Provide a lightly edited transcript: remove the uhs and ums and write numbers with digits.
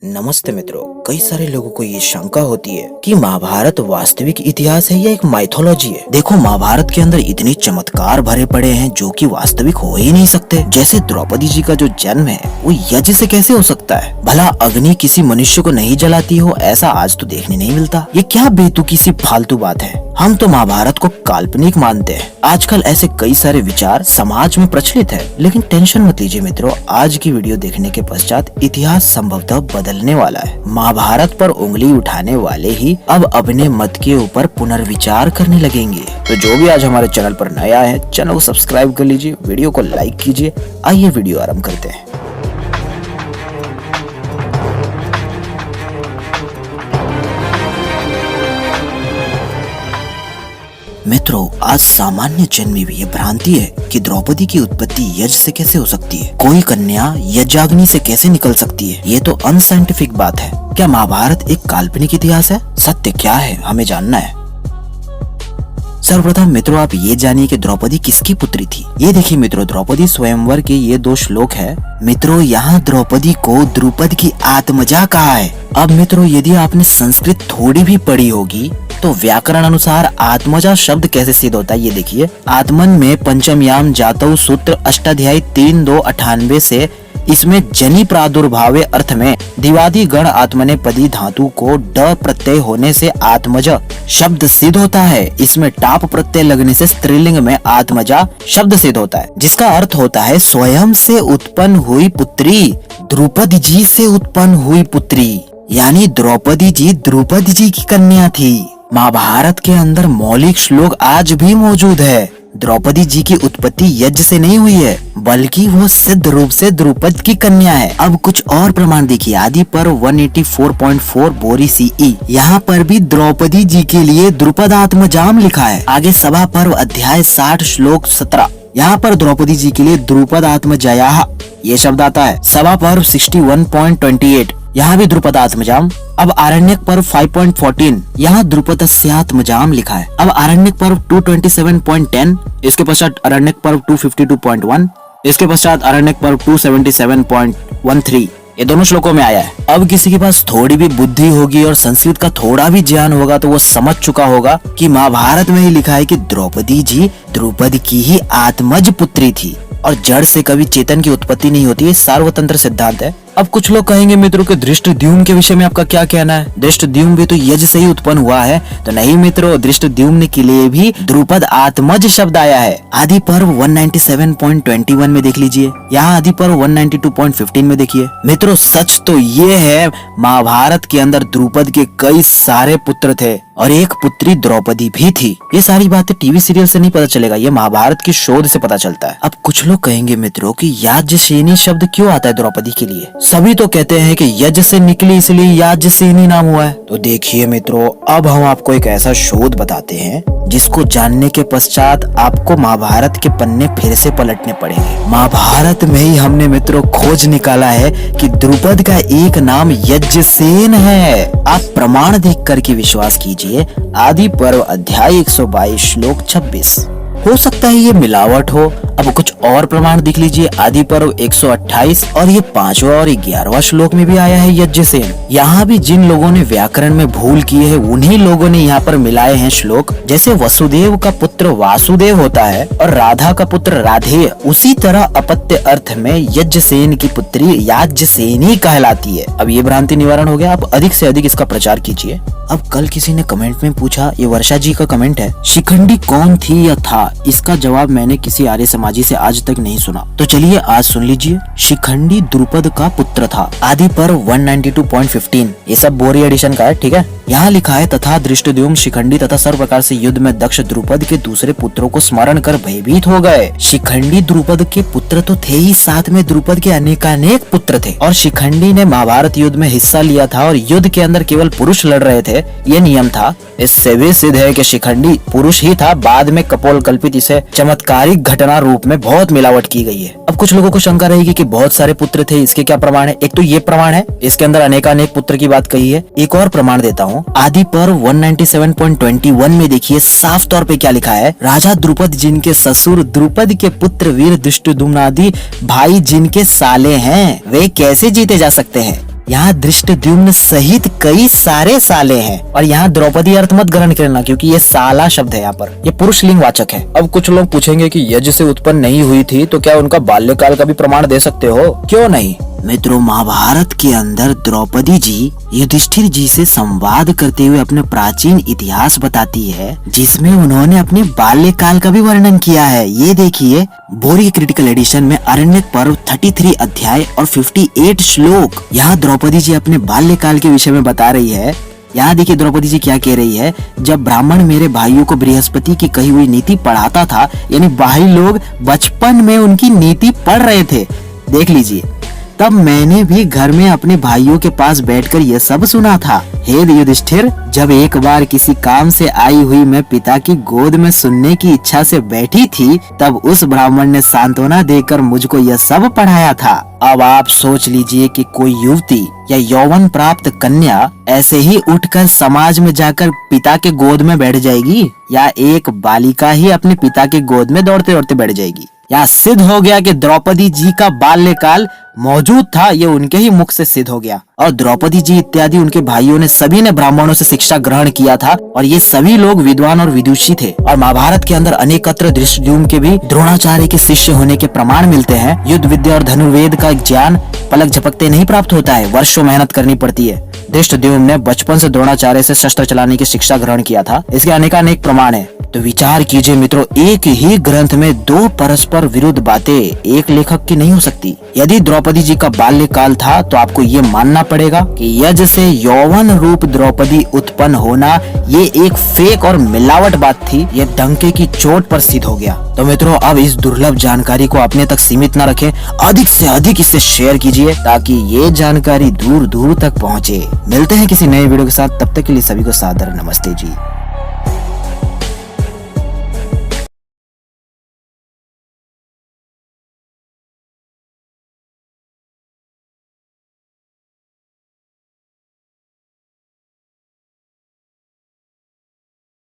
नमस्ते मित्रों। कई सारे लोगों को ये शंका होती है कि महाभारत वास्तविक इतिहास है या एक माइथोलॉजी है। देखो, महाभारत के अंदर इतने चमत्कार भरे पड़े हैं जो कि वास्तविक हो ही नहीं सकते। जैसे द्रौपदी जी का जो जन्म है वो यज्ञ से कैसे हो सकता है? भला अग्नि किसी मनुष्य को नहीं जलाती हो, ऐसा आज तो देखने नहीं मिलता। ये क्या बेतुकी सी फालतू बात है। हम तो महाभारत को काल्पनिक मानते हैं। आजकल ऐसे कई सारे विचार समाज में प्रचलित है, लेकिन टेंशन मत लीजिए मित्रों, आज की वीडियो देखने के पश्चात इतिहास संभवतः बदलने वाला है। महाभारत पर उंगली उठाने वाले ही अब अपने मत के ऊपर पुनर्विचार करने लगेंगे। तो जो भी आज हमारे चैनल पर नया है, चैनल को सब्सक्राइब कर लीजिए, वीडियो को लाइक कीजिए। आइए वीडियो आरंभ करते हैं। मित्रों, आज सामान्य जन में भी ये भ्रांति है कि द्रौपदी की उत्पत्ति यज्ञ से कैसे हो सकती है, कोई कन्या यज्ञाग्नि से कैसे निकल सकती है। ये तो अनसाइंटिफिक बात है। क्या महाभारत एक काल्पनिक इतिहास है? सत्य क्या है, हमें जानना है। सर्वप्रथम मित्रों, आप ये जानिए कि द्रौपदी किसकी पुत्री थी। ये देखिए मित्रों, द्रौपदी स्वयंवर के ये 2 श्लोक है। मित्रों, यहाँ द्रौपदी को द्रुपद की आत्मजा कहा है। अब मित्रों, यदि आपने संस्कृत थोड़ी भी पढ़ी होगी तो व्याकरण अनुसार आत्मजा शब्द कैसे सिद्ध होता है, ये देखिए। आत्मन में पंचमयाम जातव सूत्र अष्टाध्यायी 3-2-98 से इसमें जनी प्रादुर्भावे अर्थ में दिवादी गण आत्मने पदी धातु को ड प्रत्यय होने से आत्मज शब्द सिद्ध होता है। इसमें टाप प्रत्यय लगने से स्त्रीलिंग में आत्मजा शब्द सिद्ध होता है, जिसका अर्थ होता है स्वयं से उत्पन्न हुई पुत्री, द्रुपद जी से उत्पन्न हुई पुत्री। यानी द्रौपदी जी द्रुपद जी की कन्या थी। महाभारत के अंदर मौलिक श्लोक आज भी मौजूद है। द्रौपदी जी की उत्पत्ति यज्ञ से नहीं हुई है, बल्कि वो सिद्ध रूप से द्रुपद की कन्या है। अब कुछ और प्रमाण देखिए। आदि पर्व 184.4 बोरी CE, यहाँ पर भी द्रौपदी जी के लिए द्रुपद आत्मजाम लिखा है। आगे सभा पर्व अध्याय 60 श्लोक 17, यहाँ पर द्रौपदी जी के लिए द्रुपद आत्मजया ये शब्द आता है। सभा पर्व 61.28, यहाँ भी द्रुपद आत्मजाम। अब आरण्यक पर्व 5.14, यहाँ द्रुपदस्यात्मजाम लिखा है। अब आरण्यक पर्व 227.10, इसके पश्चात आरण्यक पर्व 252.1, इसके पश्चात आरण्यक पर्व 277.13, ये दोनों श्लोकों में आया है। अब किसी के पास थोड़ी भी बुद्धि होगी और संस्कृत का थोड़ा भी ज्ञान होगा तो वो समझ चुका होगा कि महाभारत में ही लिखा है कि द्रौपदी जी द्रुपद की ही आत्मज पुत्री थी और जड़ से कभी चेतन की उत्पत्ति नहीं होती है। सार्वतंत्र सिद्धांत है। अब कुछ लोग कहेंगे मित्रों के धृष्टद्युम्न के विषय में आपका क्या कहना है? धृष्टद्युम्न भी तो यज्ञ से ही उत्पन्न हुआ है। तो नहीं मित्रों, धृष्टद्युम्न के लिए भी द्रुपद आत्मज शब्द आया है। आदि पर्व 197.21 में देख लीजिए, यहाँ आदि पर्व 192.15 में देखिए। मित्रों, सच तो ये है, महाभारत के अंदर द्रुपद के कई सारे पुत्र थे और एक पुत्री द्रौपदी भी थी। ये सारी बातें टीवी सीरियल से नहीं पता चलेगा, ये महाभारत की शोध से पता चलता है। अब कुछ लोग कहेंगे मित्रों कि याज्ञसेनी शब्द क्यों आता है द्रौपदी के लिए? सभी तो कहते हैं कि यज्ञ से निकली इसलिए याज्ञसेनी नाम हुआ है। तो देखिए मित्रों, अब हम आपको एक ऐसा शोध बताते हैं जिसको जानने के पश्चात आपको महाभारत के पन्ने फिर से पलटने पड़ेंगे। महाभारत में ही हमने मित्रों खोज निकाला है कि द्रुपद का एक नाम यज्ञसेन है। आप प्रमाण देख करके विश्वास कीजिए। आदि पर्व अध्याय 122 श्लोक 26। हो सकता है ये मिलावट हो। अब कुछ और प्रमाण देख लीजिए। आदि पर्व 128 और ये 5वां और 11वां श्लोक में भी आया है यज्ञसेन। यहाँ भी जिन लोगों ने व्याकरण में भूल की है उन्हीं लोगों ने यहाँ पर मिलाए हैं श्लोक। जैसे वसुदेव का पुत्र वासुदेव होता है और राधा का पुत्र राधेय, उसी तरह अपत्य अर्थ में यज्ञसेन की पुत्री याज्ञसेनी कहलाती है। अब ये भ्रांति निवारण हो गया। आप अधिक से अधिक इसका प्रचार कीजिए। अब कल किसी ने कमेंट में पूछा, ये वर्षा जी का कमेंट है, शिखंडी कौन थी या था? इसका जवाब मैंने किसी आर्य समाजी से आज तक नहीं सुना, तो चलिए आज सुन लीजिए। शिखंडी द्रुपद का पुत्र था। आदि पर्व 192.15, ये सब बोरी एडिशन का है, ठीक है। यहाँ लिखा है, तथा धृष्टद्युम्न शिखंडी तथा सर्व प्रकार से युद्ध में दक्ष द्रुपद के दूसरे पुत्रों को स्मरण कर भयभीत हो गए। शिखंडी द्रुपद के पुत्र तो थे ही, साथ में द्रुपद के अनेकानेक पुत्र थे और शिखंडी ने महाभारत युद्ध में हिस्सा लिया था और युद्ध के अंदर केवल पुरुष लड़ रहे थे, ये नियम था। इससे भी सिद्ध है कि शिखंडी पुरुष ही था। बाद में कपोल कल्पित इसे चमत्कारिक घटना रूप में बहुत मिलावट की गई है। अब कुछ लोगों को शंका रहेगी कि बहुत सारे पुत्र थे, इसके क्या प्रमाण है? एक तो ये प्रमाण है, इसके अंदर अनेकानेक पुत्र की बात कही है। एक और प्रमाण देता हूँ। आदि पर्व 197.21 में देखिए साफ तौर पे क्या लिखा है। राजा द्रुपद जिनके ससुर द्रुपद के पुत्र वीर धृष्टद्युम्न आदि भाई जिनके साले हैं, वे कैसे जीते जा सकते हैं? यहाँ धृष्टद्युम्न सहित कई सारे साले हैं। और यहाँ द्रौपदी अर्थ मत ग्रहण करना, क्योंकि ये साला शब्द है, यहाँ पर ये पुरुष लिंग वाचक है। अब कुछ लोग पूछेंगे कि यज्ञ से उत्पन्न नहीं हुई थी तो क्या उनका बाल्यकाल का भी प्रमाण दे सकते हो? क्यों नहीं? मित्रों, महाभारत के अंदर द्रौपदी जी युधिष्ठिर जी से संवाद करते हुए अपने प्राचीन इतिहास बताती है, जिसमें उन्होंने अपने बाल्यकाल का भी वर्णन किया है। ये देखिए, बोरी क्रिटिकल एडिशन में अरण्यक पर्व 33 अध्याय और 58 श्लोक। यहाँ द्रौपदी जी अपने बाल्यकाल के विषय में बता रही है। यहाँ देखिए द्रौपदी जी क्या कह रही है, जब ब्राह्मण मेरे भाइयों को बृहस्पति की कही हुई नीति पढ़ाता था, यानी भाई लोग बचपन में उनकी नीति पढ़ रहे थे, देख लीजिए, तब मैंने भी घर में अपने भाइयों के पास बैठकर यह सब सुना था। हे युधिष्ठिर, जब एक बार किसी काम से आई हुई मैं पिता की गोद में सुनने की इच्छा से बैठी थी, तब उस ब्राह्मण ने सांत्वना देकर मुझको यह सब पढ़ाया था। अब आप सोच लीजिए कि कोई युवती या यौवन प्राप्त कन्या ऐसे ही उठकर समाज में जाकर पिता के गोद में बैठ जाएगी, या एक बालिका ही अपने पिता के गोद में दौड़ते दौड़ते बैठ जाएगी? यहाँ सिद्ध हो गया कि द्रौपदी जी का बाल्यकाल मौजूद था, ये उनके ही मुख से सिद्ध हो गया। और द्रौपदी जी इत्यादि उनके भाइयों ने सभी ने ब्राह्मणों से शिक्षा ग्रहण किया था, और ये सभी लोग विद्वान और विदुषी थे। और महाभारत के अंदर अनेकत्र धृष्टद्युम्न के भी द्रोणाचार्य के शिष्य होने के प्रमाण मिलते हैं। युद्ध विद्या और धनुर्वेद का ज्ञान पलक झपकते नहीं प्राप्त होता है, वर्षों मेहनत करनी पड़ती है। धृष्टद्युम्न ने बचपन से द्रोणाचार्य से शस्त्र चलाने की शिक्षा ग्रहण किया था। इसके अनेकानेक प्रमाण है। तो विचार कीजिए मित्रों, एक ही ग्रंथ में दो परस्पर विरुद्ध बातें एक लेखक की नहीं हो सकती। यदि द्रौपदी जी का बाल्यकाल था तो आपको ये मानना पड़ेगा कि यज्ञ से यौवन रूप द्रौपदी उत्पन्न होना ये एक फेक और मिलावट बात थी। ये डंके की चोट पर सिद्ध हो गया। तो मित्रों, अब इस दुर्लभ जानकारी को अपने तक सीमित न रखें, अधिक से अधिक इसे शेयर कीजिए ताकि ये जानकारी दूर दूर तक पहुँचे। मिलते हैं किसी नए वीडियो के साथ, तब तक के लिए सभी को सादर नमस्ते जी।